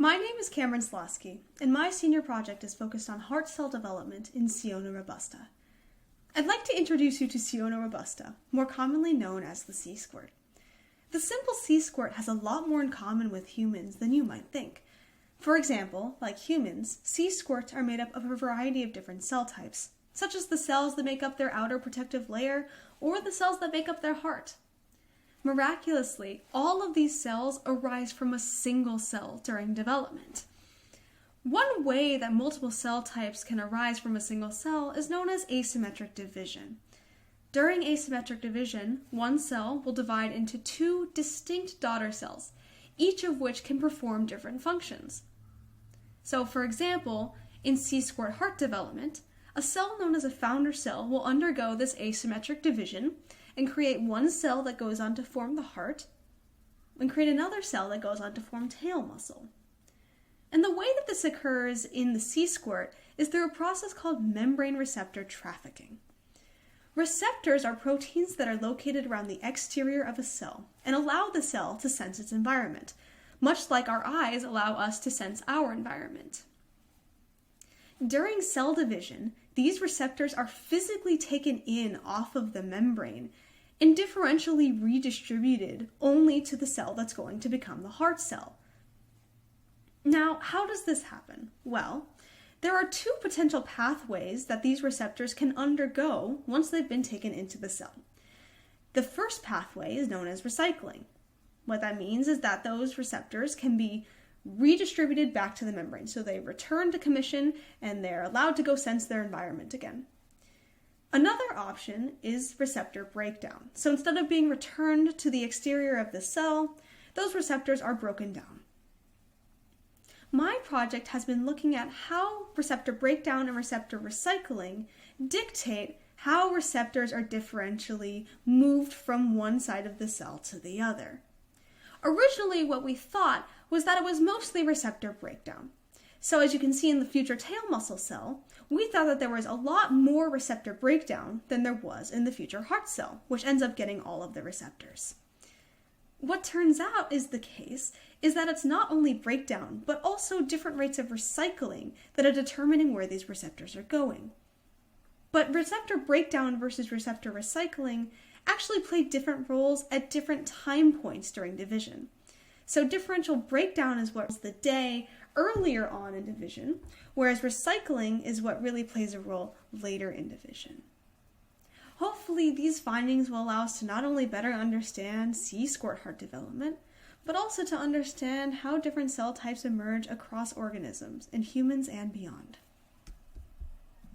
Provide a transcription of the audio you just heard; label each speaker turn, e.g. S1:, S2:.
S1: My name is Camryn Slosky, and my senior project is focused on heart cell development in Siona robusta. I'd like to introduce you to Siona robusta, more commonly known as the sea squirt. The simple sea squirt has a lot more in common with humans than you might think. For example, like humans, sea squirts are made up of a variety of different cell types, such as the cells that make up their outer protective layer or the cells that make up their heart. Miraculously, all of these cells arise from a single cell during development. One way that multiple cell types can arise from a single cell is known as asymmetric division. During asymmetric division, one cell will divide into two distinct daughter cells, each of which can perform different functions. So, for example, in sea squirt heart development, a cell known as a founder cell will undergo this asymmetric division and create one cell that goes on to form the heart, and create another cell that goes on to form tail muscle. And the way that this occurs in the sea squirt is through a process called membrane receptor trafficking. Receptors are proteins that are located around the exterior of a cell and allow the cell to sense its environment, much like our eyes allow us to sense our environment. During cell division, these receptors are physically taken in off of the membrane and differentially redistributed only to the cell that's going to become the heart cell. Now, how does this happen? Well, there are two potential pathways that these receptors can undergo once they've been taken into the cell. The first pathway is known as recycling. What that means is that those receptors can be redistributed back to the membrane. So they return to commission and they're allowed to go sense their environment again. Another option is receptor breakdown. So instead of being returned to the exterior of the cell, those receptors are broken down. My project has been looking at how receptor breakdown and receptor recycling dictate how receptors are differentially moved from one side of the cell to the other. Originally, what we thought was that it was mostly receptor breakdown. So as you can see in the future tail muscle cell, we thought that there was a lot more receptor breakdown than there was in the future heart cell, which ends up getting all of the receptors. What turns out is the case is that it's not only breakdown, but also different rates of recycling that are determining where these receptors are going. But receptor breakdown versus receptor recycling actually play different roles at different time points during division. So differential breakdown is what is the day earlier on in division, whereas recycling is what really plays a role later in division. Hopefully these findings will allow us to not only better understand sea squirt heart development, but also to understand how different cell types emerge across organisms in humans and beyond.